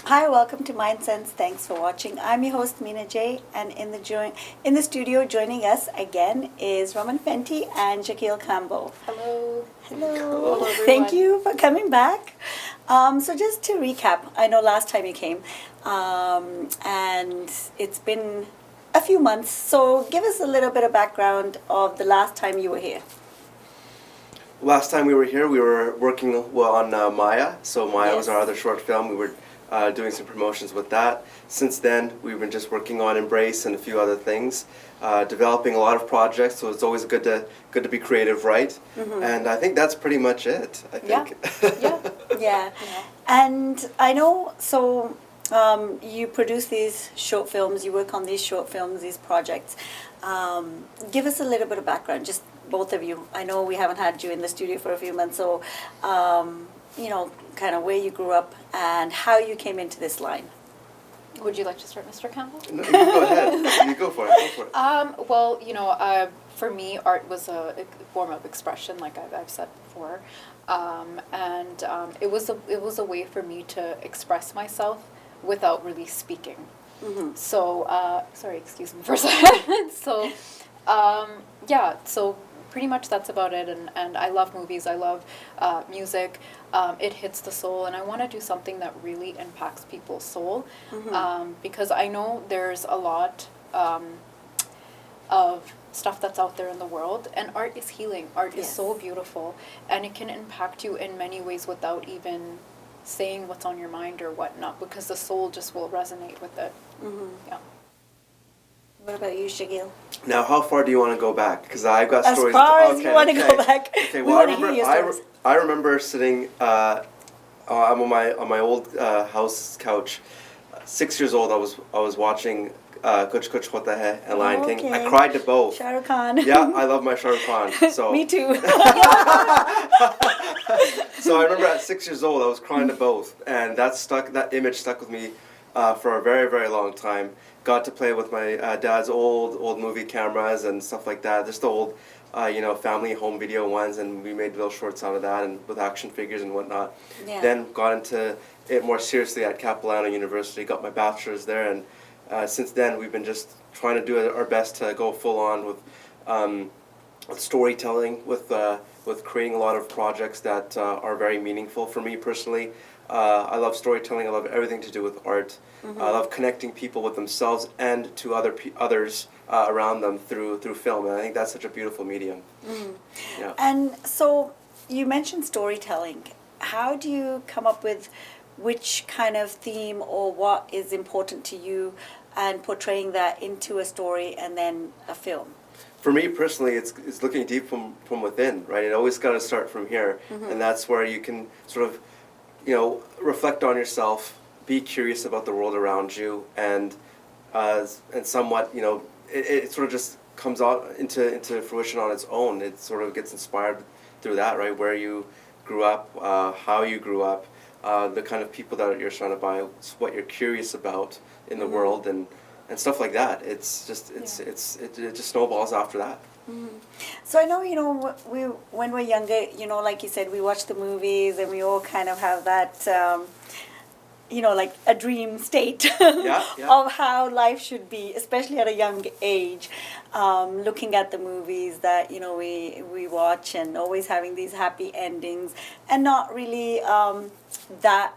Hi, welcome to MindSense. Thanks for watching. I'm your host Meena J, and in the studio joining us again is Raman Fenty and Shaquille Campbell. Hello. Hello. Hello, everyone. Thank you for coming back. So just to recap, I know last time you came, and it's been a few months. So give us a little bit of background of the last time you were here. Last time we were here, we were working on Maya. So Maya was Yes. our other short film. We were doing some promotions with that. Since then, we've been just working on Embrace and a few other things, developing a lot of projects. So it's always good to be creative, right? Mm-hmm. And I think that's pretty much it. I think. Yeah. Yeah. And I know, so you produce these short films, you work on these short films, these projects. Give us a little bit of background, just both of you. I know we haven't had you in the studio for a few months, so, kind of where you grew up and how you came into this line. Would you like to start, Mr. Campbell? No, you go ahead. You go for it. Go for it. Well, for me, art was a form of expression, like I've said before, and it was a way for me to express myself without really speaking. Mm-hmm. So, sorry, excuse me for a second. So, so pretty much that's about it. And I love movies. I love music. It hits the soul, and I want to do something that really impacts people's soul, because I know there's a lot of stuff that's out there in the world, and art is healing. Art is so beautiful, and it can impact you in many ways without even saying what's on your mind or whatnot, because the soul just will resonate with it. Mm-hmm. Yeah. What about you, Shaquille? Now, how far do you want to go back? Because I've got As stories. far as you want to go back. Okay. We Well, want to hear your stories. I remember sitting. I'm on my old house couch. 6 years old. I was watching Kuch Kuch Hota Hai and Lion King. I Okay. cried to both. Shah Rukh Khan. Yeah, I love my Shah Rukh Khan. So Me too. So I remember at 6 years old, I was crying to both, and that image stuck with me for a very, very long time. Got to play with my dad's old movie cameras and stuff like that. Just the old, family home video ones, and we made little shorts out of that, and with action figures and whatnot. Yeah. Then got into it more seriously at Capilano University. Got my bachelor's there, and since then we've been just trying to do our best to go full on with storytelling, with creating a lot of projects that are very meaningful for me personally. I love storytelling. I love everything to do with art. I love connecting people with themselves and to others around them through film. And I think that's such a beautiful medium. Yeah. And so you mentioned storytelling. How do you come up with which kind of theme or what is important to you and portraying that into a story and then a film? For me personally, it's looking deep from within, right? It always got to start from here, and that's where you can sort of, reflect on yourself, be curious about the world around you, and somewhat, it sort of just comes out into fruition on its own. It sort of gets inspired through that, right? Where you grew up, how you grew up, the kind of people that you're surrounded by, what you're curious about in the world, and stuff like that. It just snowballs after that. So I know, when we're younger, like you said, we watch the movies and we all kind of have that, like a dream state Yeah. of how life should be, especially at a young age. Looking at the movies that, we watch and always having these happy endings and not really that,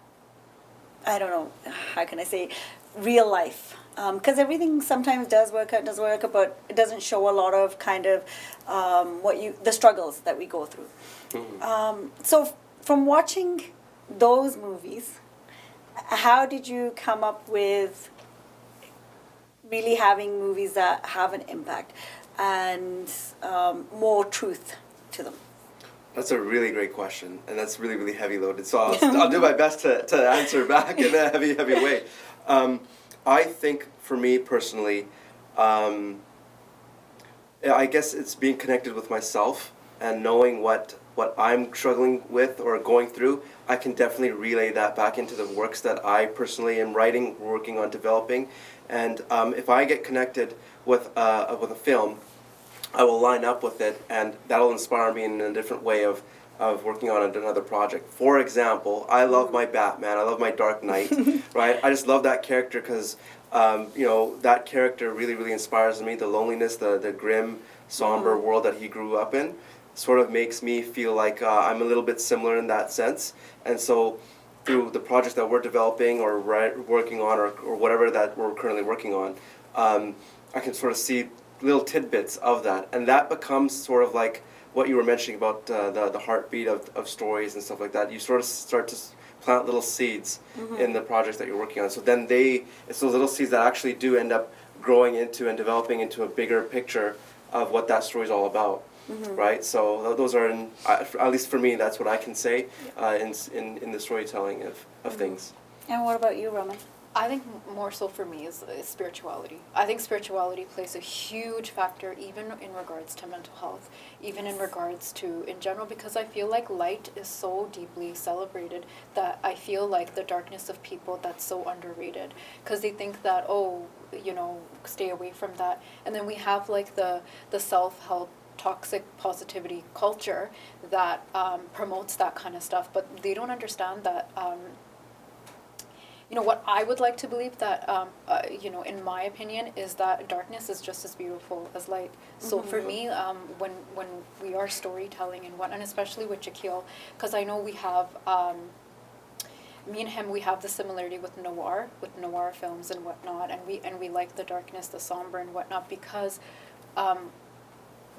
I don't know, how can I say, real life. Because everything sometimes does work out, but it doesn't show a lot of kind of the struggles that we go through. So from watching those movies, how did you come up with really having movies that have an impact and more truth to them? That's a really great question, and that's really, really heavy loaded. So I'll do my best to answer back in a heavy way. I think for me personally, I guess it's being connected with myself and knowing what I'm struggling with or going through. I can definitely relay that back into the works that I personally am writing, working on developing. And if I get connected with a film, I will line up with it, and that'll inspire me in a different way of of working on another project. For example, I love my Batman. I love my Dark Knight, right? I just love that character because, you know, that character really, really inspires me. The loneliness, the grim, somber world that he grew up in sort of makes me feel like I'm a little bit similar in that sense. And so through the project that we're developing or working on or whatever that we're currently working on, I can sort of see little tidbits of that. And that becomes sort of like what you were mentioning about the heartbeat of stories and stuff like that. You sort of start to plant little seeds in the projects that you're working on. So then it's those little seeds that actually do end up growing into and developing into a bigger picture of what that story is all about. Right, so those are, at least for me, that's what I can say in the storytelling of things. And what about you, Raman? I think more so for me is spirituality. I think spirituality plays a huge factor even in regards to mental health, even in regards to in general, because I feel like light is so deeply celebrated that I feel like the darkness of people, that's so underrated, because they think that, oh, you know, stay away from that. And then we have like the self-help toxic positivity culture that promotes that kind of stuff, but they don't understand that you know, what I would like to believe that, you know, in my opinion, is that darkness is just as beautiful as light. So for me, when we are storytelling and whatnot, and especially with Shaquille, because I know we have, me and him, we have the similarity with noir films and whatnot, and we like the darkness, the somber and whatnot, because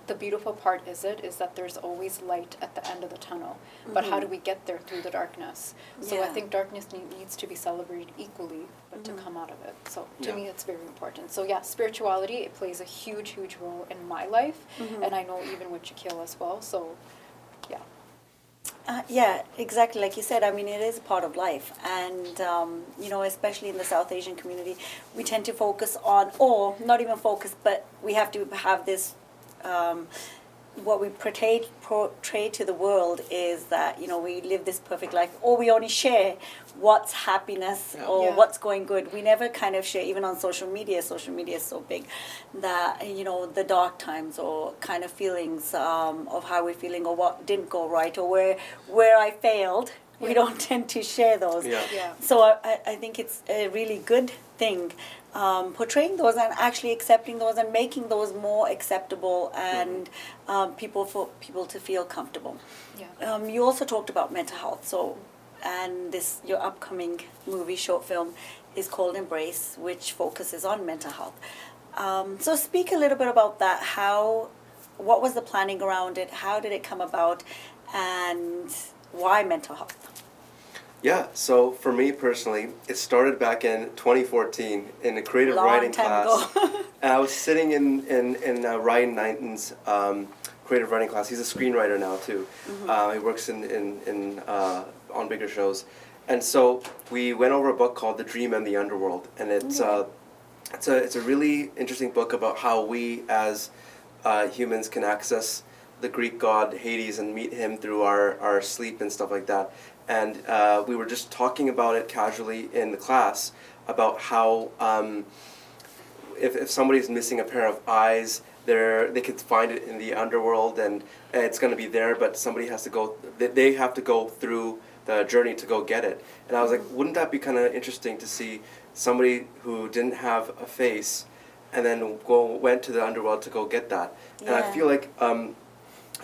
the beautiful part is that there's always light at the end of the tunnel. But how do we get there through the darkness? So I think darkness needs to be celebrated equally, but to come out of it. So to me, it's very important. So yeah, spirituality, it plays a huge, huge role in my life. And I know even with Shaquille as well. So yeah. Yeah, exactly. Like you said, I mean, it is a part of life. And, you know, especially in the South Asian community, we tend to focus on, or not even focus, but we have to have this what we portray to the world is that, you know, we live this perfect life, or we only share what's happiness or what's going good. We never kind of share, even on social media. Social media is so big that, you know, the dark times or kind of feelings of how we're feeling or what didn't go right or where I failed. We don't tend to share those. So I think it's a really good thing, portraying those and actually accepting those and making those more acceptable and people to feel comfortable. You also talked about mental health. So, and your upcoming movie short film is called Embrace, which focuses on mental health. So speak a little bit about that. What was the planning around it? How did it come about? And why mental health? Yeah, so for me personally, it started back in 2014 in a creative writing class. And I was sitting in Ryan Knighton's creative writing class. He's a screenwriter now too. He works on bigger shows. And so we went over a book called The Dream and the Underworld. And it's a really interesting book about how we as humans can access the Greek god Hades and meet him through our sleep and stuff like that. And we were just talking about it casually in the class about how if somebody's missing a pair of eyes, they could find it in the underworld and it's going to be there, but somebody has to go. They have to go through the journey to go get it. And I was like, wouldn't that be kind of interesting to see somebody who didn't have a face and then went to the underworld to go get that? And I feel like.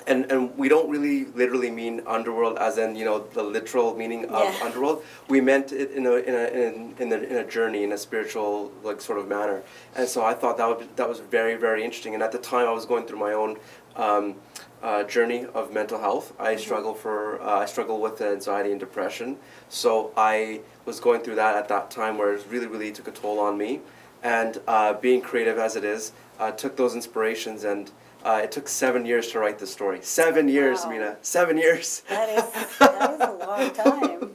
And we don't really literally mean underworld as in, you know, the literal meaning of underworld. We meant it in a journey, in a spiritual like sort of manner. And so I thought that was very, very interesting. And at the time I was going through my own journey of mental health. I struggle with anxiety and depression. So I was going through that at that time where it really, really took a toll on me. And being creative as it is, took those inspirations and it took 7 years to write the story. 7 years, Mina. 7 years. That is a long time.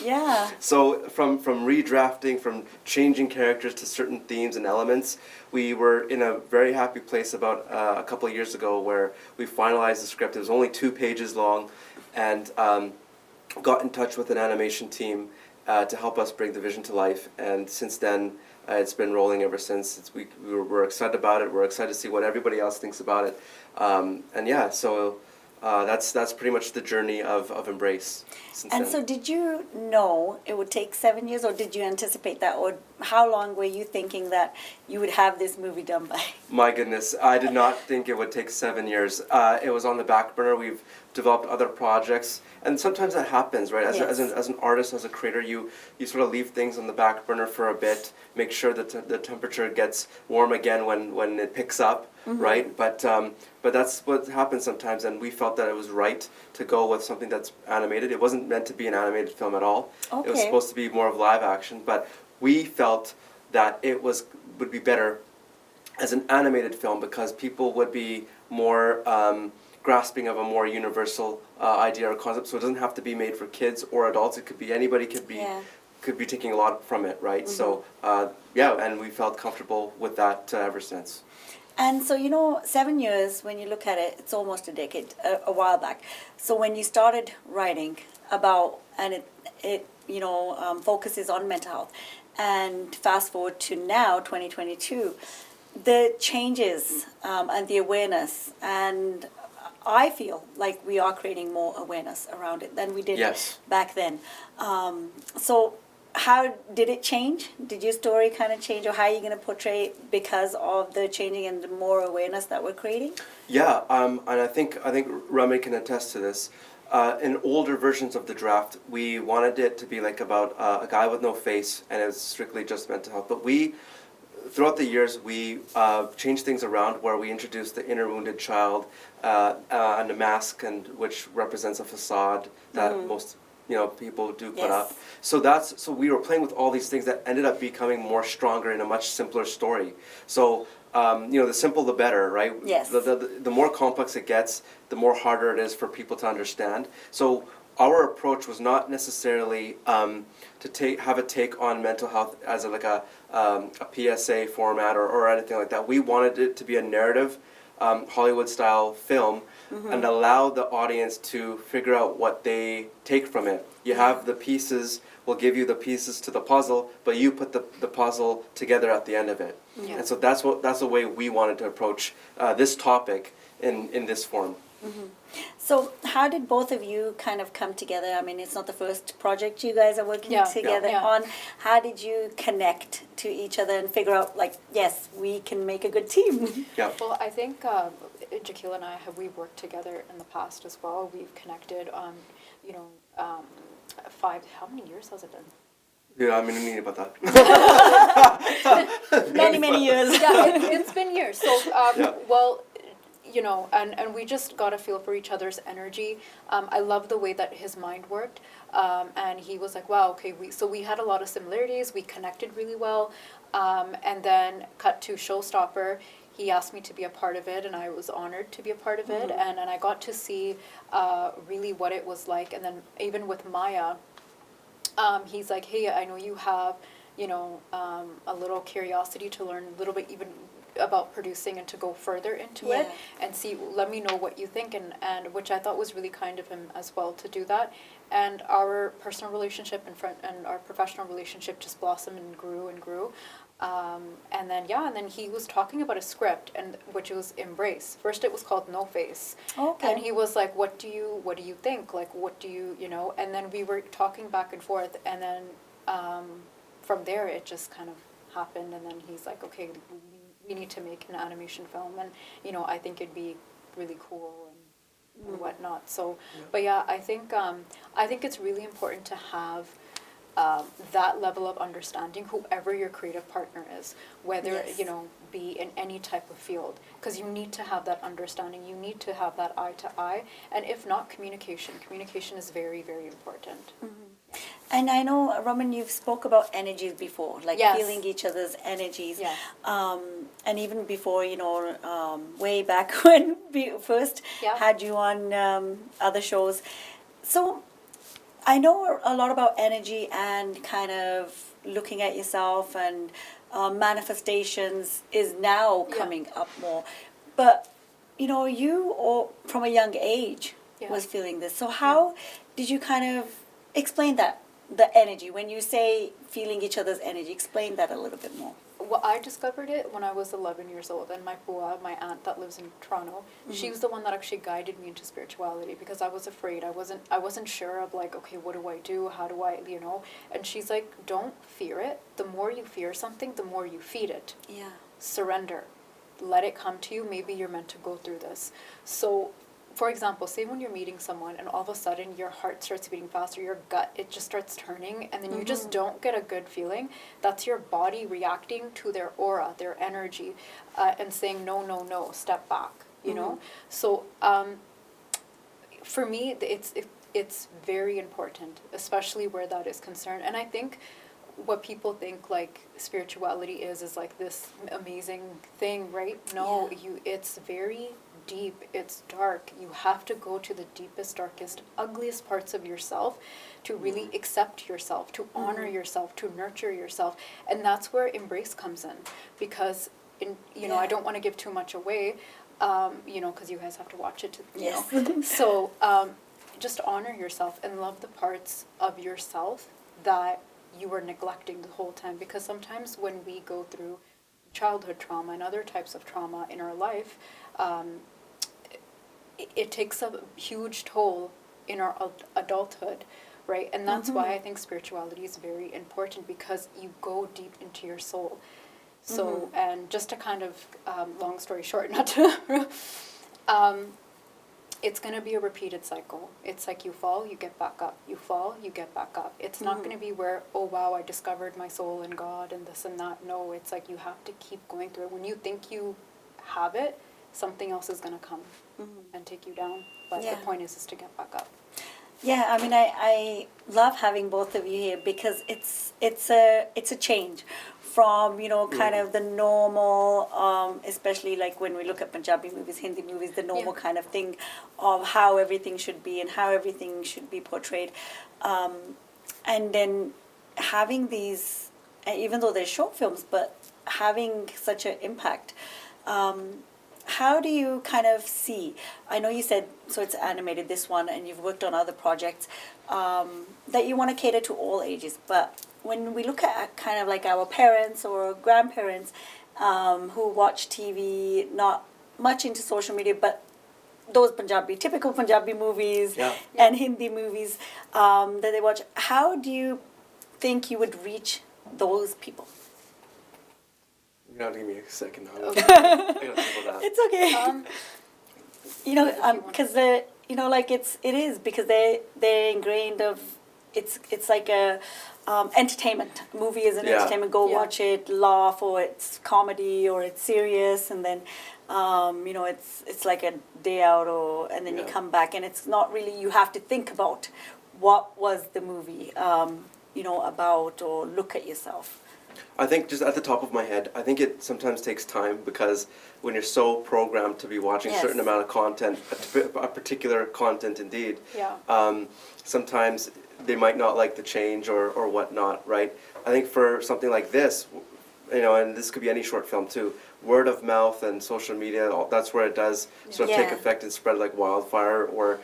Yeah. So from redrafting, from changing characters to certain themes and elements, we were in a very happy place about a couple of years ago where we finalized the script. It was only 2 pages long, and got in touch with an animation team to help us bring the vision to life. And since then, it's been rolling ever since. We're excited about it. We're excited to see what everybody else thinks about it. And yeah, so that's pretty much the journey of Embrace since And then. so did you know it would take 7 years, or did you anticipate that? Or how long were you thinking that you would have this movie done by? My goodness, I did not think it would take 7 years. It was on the back burner. We've developed other projects, and sometimes that happens, right? Yes. As an artist, as a creator, you sort of leave things on the back burner for a bit, make sure that the temperature gets warm again when it picks up, right? But that's what happens sometimes, and we felt that it was right to go with something that's animated. It wasn't meant to be an animated film at all. It was Okay. supposed to be more of live action, but we felt that it would be better as an animated film because people would be more grasping of a more universal idea or concept. So it doesn't have to be made for kids or adults. It could be anybody. Yeah. Could be taking a lot from it, right? So and we felt comfortable with that ever since. And so, 7 years, when you look at it, it's almost a decade, a while back. So when you started writing about, and it focuses on mental health, and fast forward to now, 2022, the changes and the awareness, and I feel like we are creating more awareness around it than we did Yes. back then. So how did it change? Did your story kind of change, or how are you going to portray it because of the changing and the more awareness that we're creating? Yeah, and I think Remy can attest to this. In older versions of the draft, we wanted it to be like about a guy with no face, and it's strictly just mental health. But throughout the years, we changed things around where we introduced the inner wounded child and a mask, which represents a facade that most people do put Yes. up. So we were playing with all these things that ended up becoming more stronger in a much simpler story. So the simple the better, right? Yes. The more complex it gets, the more harder it is for people to understand. So our approach was not necessarily to have a take on mental health as a PSA format or anything like that. We wanted it to be a narrative, Hollywood-style film, and allow the audience to figure out what they take from it. You have the pieces, we'll give you the pieces to the puzzle, but you put the puzzle together at the end of it. Yeah. And so that's the way we wanted to approach this topic in this form. So how did both of you kind of come together? I mean, it's not the first project you guys are working Yeah. together Yeah. on. How did you connect to each other and figure out, like, yes, we can make a good team? Yeah. Well, I think Jaquila and we've worked together in the past as well. We've connected on, how many years has it been? Yeah, I mean, नहीं पता. Many years. Yeah, it's been years. So, Yeah. well, and we just got a feel for each other's energy. I love the way that his mind worked. And he was like, wow, okay, so we had a lot of similarities. We connected really well. And then cut to Showstopper. He asked me to be a part of it, and I was honored to be a part of it. And I got to see really what it was like. And then even with Maya, he's like, hey, I know you have, a little curiosity to learn a little bit even about producing and to go further into it and see, let me know what you think, and which I thought was really kind of him as well to do that. And our personal relationship and our professional relationship just blossomed and grew and grew. And then he was talking about a script, and which was Embrace. First it was called No Face. Okay. And he was like, what do you think? Like, what do you, and then we were talking back and forth, and then from there it just kind of happened, and then he's like, okay, we need to make an animation film, and I think it'd be really cool and whatnot. So, but yeah, I think it's really important to have that level of understanding, whoever your creative partner is, whether Yes. be in any type of field, because you need to have that understanding. You need to have that eye to eye, and if not, communication is very, very important. And I know, Roman, you've spoke about energies before, like Yes. feeling each other's energies. Yes. And even before, way back when we first Yeah. had you on other shows. So I know a lot about energy and kind of looking at yourself, and manifestations is now Yeah. coming up more. But, you from a young age Yeah. was feeling this. So how did you kind of explain that, the energy? When you say feeling each other's energy, explain that a little bit more. Well, I discovered it when I was 11 years old, and my bua, my aunt that lives in Toronto, she was the one that actually guided me into spirituality because I was afraid. I wasn't sure of like, okay, what do I do? How do I, you know? And she's like, don't fear it. The more you fear something, the more you feed it. Yeah. Surrender. Let it come to you. Maybe you're meant to go through this. So, for example, say when you're meeting someone and all of a sudden your heart starts beating faster, your gut, it just starts turning, and then you just don't get a good feeling. That's your body reacting to their aura, their energy, and saying, no, no, no, step back, you know? So for me, it's very important, especially where that is concerned. And I think what people think like spirituality is like this amazing thing, right? No, Yeah. it's very deep, it's dark. You have to go to the deepest, darkest, ugliest parts of yourself to really accept yourself, to honor yourself, to nurture yourself. And that's where embrace comes in, because you know, I don't want to give too much away, you know, because you guys have to watch it to, you know. So just honor yourself and love the parts of yourself that you were neglecting the whole time, because sometimes when we go through childhood trauma and other types of trauma in our life, it takes a huge toll in our adulthood, right? And that's why I think spirituality is very important, because you go deep into your soul. So, and just to kind of, long story short, not to, it's going to be a repeated cycle. It's like you fall, you get back up. You fall, you get back up. It's not going to be where, oh wow, I discovered my soul in God and this and that. No, it's like you have to keep going through it. When you think you have it, something else is going to come and take you down. But the point is to get back up. Yeah, I mean, I love having both of you here, because it's a change from, you know, kind of the normal, especially like when we look at Punjabi movies, Hindi movies, the normal kind of thing of how everything should be and how everything should be portrayed, and then having these, even though they're short films, but having such an impact. How do you kind of see, I know you said, so it's animated, this one, and you've worked on other projects, that you want to cater to all ages, but when we look at kind of like our parents or grandparents who watch TV, not much into social media, but those typical Punjabi movies and Hindi movies that they watch, how do you think you would reach those people? You gotta give me a second. I gotta think about that. It's okay. You know, because you know, like it is, because they're ingrained of, it's like a entertainment. Movie is an entertainment. Go watch it, laugh, or it's comedy, or it's serious, and then you know, it's like a day out, and then you come back, and it's not really, you have to think about what was the movie you know, about, or look at yourself. I think just at the top of my head, I think it sometimes takes time, because when you're so programmed to be watching a certain amount of content, a particular content indeed, sometimes they might not like the change or whatnot, right? I think for something like this, you know, and this could be any short film too, word of mouth and social media, that's where it does sort of take effect and spread like wildfire, or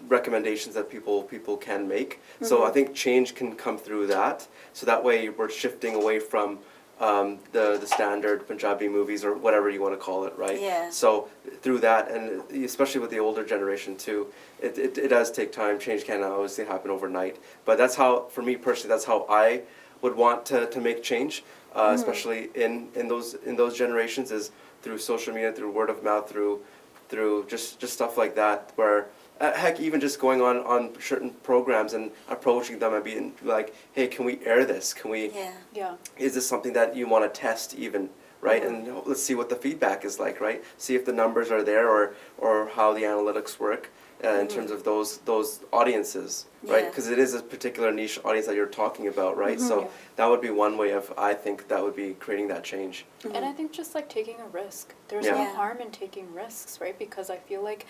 recommendations that people can make. So I think change can come through that. So that way we're shifting away from the standard Punjabi movies, or whatever you want to call it, right? Yeah. So through that, and especially with the older generation too, it does take time. Change can't obviously happen overnight. But that's how, for me personally, that's how I would want to make change, especially in those generations, is through social media, through word of mouth, through just stuff like that, where heck, even just going on certain programs and approaching them and being like, hey, can we air this? Can we? Is this something that you want to test even? Right, and let's see what the feedback is like. Right, see if the numbers are there, or how the analytics work in terms of those audiences. Right, because it is a particular niche audience that you're talking about. Right, so that would be one way of, I think, that would be creating that change. And I think just like taking a risk. There's no harm in taking risks, right? Because I feel like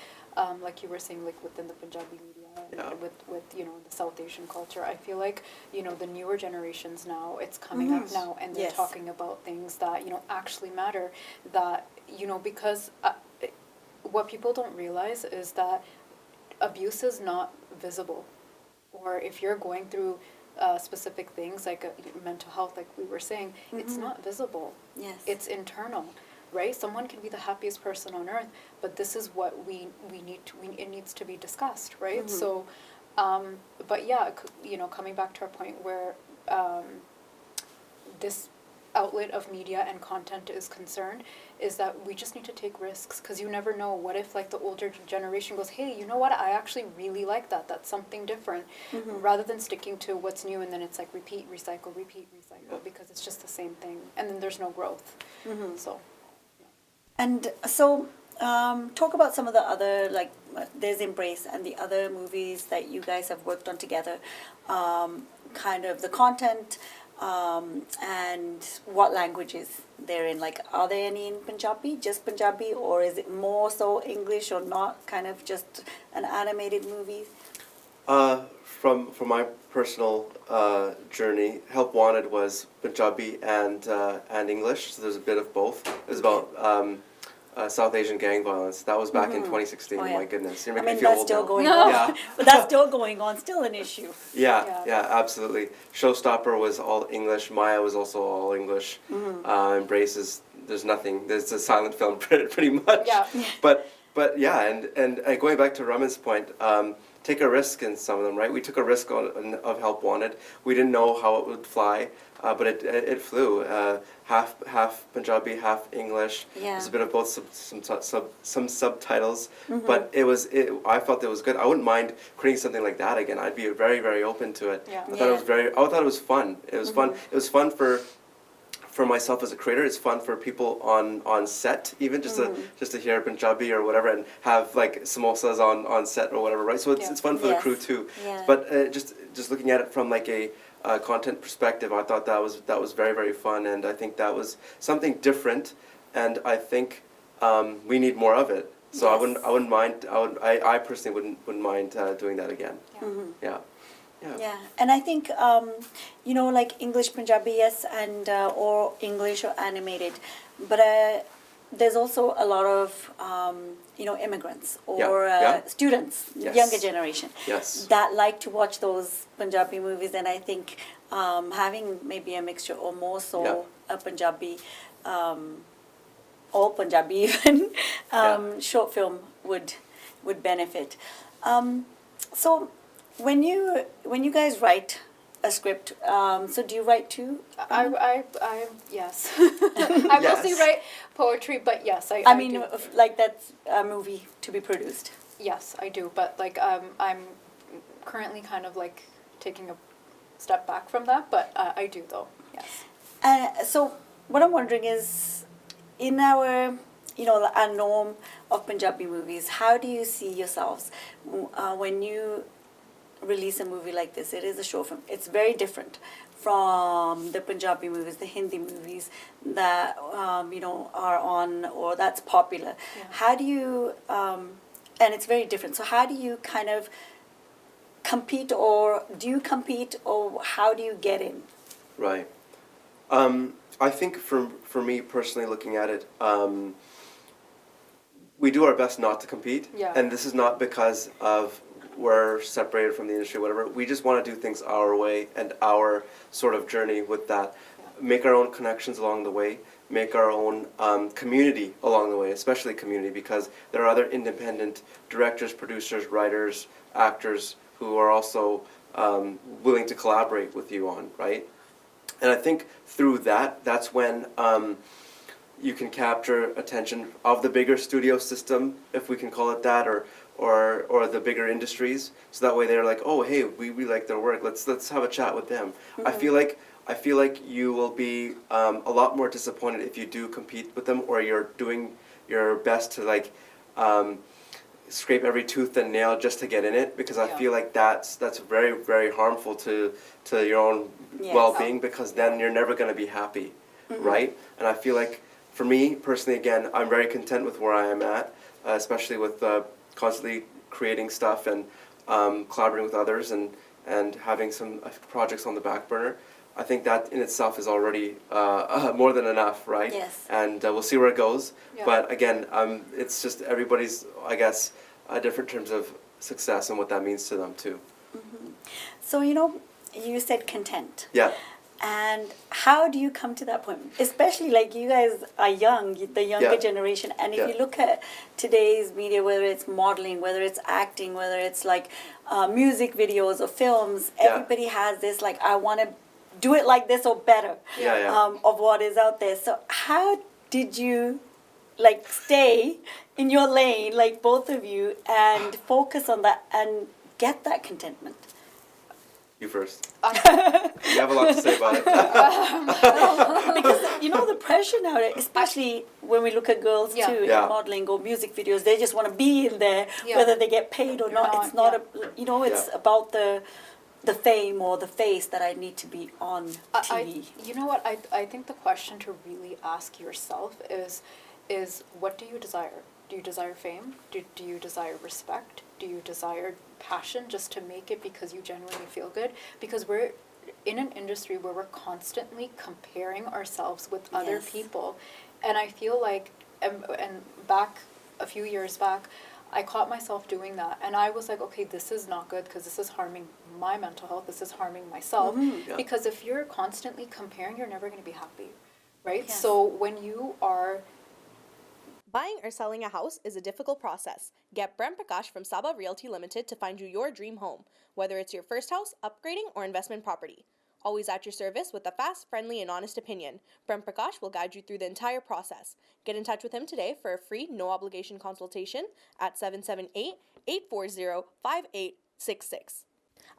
you were saying, like within the Punjabi media, and with you know, the South Asian culture, I feel like, you know, the newer generations now, it's coming up now, and they're talking about things that, you know, actually matter. That, you know, because what people don't realize is that abuse is not visible, or if you're going through specific things like mental health, like we were saying, it's not visible. Yes. It's internal, right? Someone can be the happiest person on earth, but this is what we need to, it needs to be discussed, right? So, but yeah, coming back to our point where this outlet of media and content is concerned, is that we just need to take risks, because you never know. What if like the older generation goes, hey, you know what, I actually really like that, that's something different, rather than sticking to what's new, and then it's like repeat, recycle, because it's just the same thing, and then there's no growth. So And so, talk about some of the other, like, there's Embrace and the other movies that you guys have worked on together, kind of the content, and what languages they're in. Like, are there any in Punjabi, just Punjabi, or is it more so English, or not, kind of just an animated movie? From my personal journey, Help Wanted was Punjabi and English, so there's a bit of both. It was about South Asian gang violence. That was back in 2016. Oh, yeah. My goodness, you're I making mean, me feel that's old still now. going No. on. Yeah. But that's still going on, still an issue. Yeah. Absolutely. Showstopper was all English. Maya was also all English. Embrace is, there's nothing. There's a silent film pretty much. Yeah. But yeah, and going back to Raman's point, take a risk in some of them, right? We took a risk of Help Wanted. We didn't know how it would fly, but it flew. Half Punjabi, half English. Yeah. There's a bit of both, some subtitles, but I felt it was good. I wouldn't mind creating something like that again. I'd be very, very open to it. Yeah. I thought it was fun. It was fun. It was fun for myself as a creator. It's fun for people on set, even just to hear Punjabi or whatever, and have like samosas on set or whatever, right? So it's fun for the crew too. Yeah. But just looking at it from like a content perspective, I thought that was very, very fun, and I think that was something different, and I think we need more of it. So Yes. I wouldn't mind. I personally wouldn't mind doing that again. Yeah. Yeah, and I think like English, Punjabi, yes, and or English or animated, but there's also a lot of immigrants or students, Yes. younger generation, Yes. that like to watch those Punjabi movies, and I think having maybe a mixture or more so a Punjabi, all Punjabi even short film would benefit. So. When you guys write a script, so do you write too? I yes. I mostly Yes. write poetry, but yes, I mean, do. like that's a movie to be produced. Yes, I do, but like I'm currently kind of like taking a step back from that, but I do though. Yes. So what I'm wondering is, in our our norm of Punjabi movies, how do you see yourselves when you release a movie like this? It is a short film. It's very different from the Punjabi movies, the Hindi movies that are on or that's popular. Yeah. How do you and it's very different. So how do you kind of compete, or do you compete, or how do you get in? Right. I think for me personally, looking at it, we do our best not to compete. Yeah. And this is not because of we're separated from the industry, whatever. We just want to do things our way and our sort of journey with that. Make our own connections along the way. Make our own community along the way, especially community, because there are other independent directors, producers, writers, actors who are also willing to collaborate with you on, right? And I think through that's when you can capture attention of the bigger studio system, if we can call it that, or the bigger industries. So that way they're like, oh, hey, we like their work. Let's have a chat with them. I feel like you will be a lot more disappointed if you do compete with them, or you're doing your best to like scrape every tooth and nail just to get in it, because I feel like that's very, very harmful to your own well-being, because then you're never going to be happy, right? And I feel like for me personally, again, I'm very content with where I am at, especially with constantly creating stuff and collaborating with others and having some projects on the back burner. I think that in itself is already more than enough, right? Yes. And we'll see where it goes. Yeah. But again, it's just everybody's, I guess, different terms of success and what that means to them too. So you said content. Yeah. And how do you come to that point? Especially like you guys are young, the younger Yeah. generation. And if Yeah. you look at today's media, whether it's modeling, whether it's acting, whether it's like music videos or films, Yeah. everybody has this like, I want to do it like this or better Yeah, yeah. of what is out there. So how did you like stay in your lane, like both of you, and focus on that and get that contentment? You first. You have a lot to say about it. Because you know the pressure now, especially when we look at girls Yeah. too Yeah. in modeling or music videos, they just want to be in there, Yeah. whether they get paid or not. It's not it's Yeah. about the fame or the face that I need to be on TV. You know what? I think the question to really ask yourself is what do you desire? Do you desire fame? Do you desire respect? Do you desire passion just to make it because you genuinely feel good? Because we're in an industry where we're constantly comparing ourselves with other Yes. people. And I feel like, and back a few years back, I caught myself doing that. And I was like, okay, this is not good because this is harming my mental health. This is harming myself. Yeah. Because if you're constantly comparing, you're never going to be happy, right? Yes. So when you are... Buying or selling a house is a difficult process. Get Brent Prakash from Saba Realty Limited to find you your dream home, whether it's your first house, upgrading, or investment property. Always at your service with a fast, friendly, and honest opinion, Brent Prakash will guide you through the entire process. Get in touch with him today for a free, no-obligation consultation at 778-840-5866.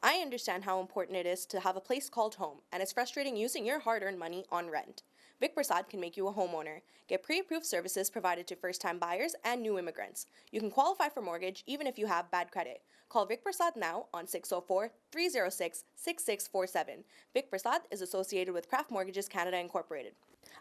I understand how important it is to have a place called home, and it's frustrating using your hard-earned money on rent. Vic Prasad can make you a homeowner. Get pre-approved services provided to first-time buyers and new immigrants. You can qualify for mortgage even if you have bad credit. Call Vic Prasad now on 604-306-6647. Vic Prasad is associated with Craft Mortgages Canada Incorporated.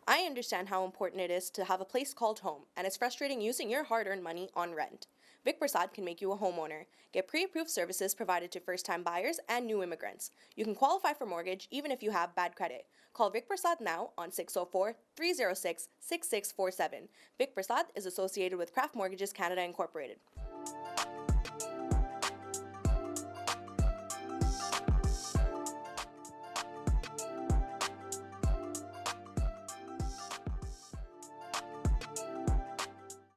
I understand how important it is to have a place called home, and it's frustrating using your hard-earned money on rent. Vic Prasad can make you a homeowner. Get pre-approved services provided to first-time buyers and new immigrants. You can qualify for mortgage even if you have bad credit. Call Vic Prasad now on 604-306-6647. Vic Prasad is associated with Craft Mortgages Canada Incorporated.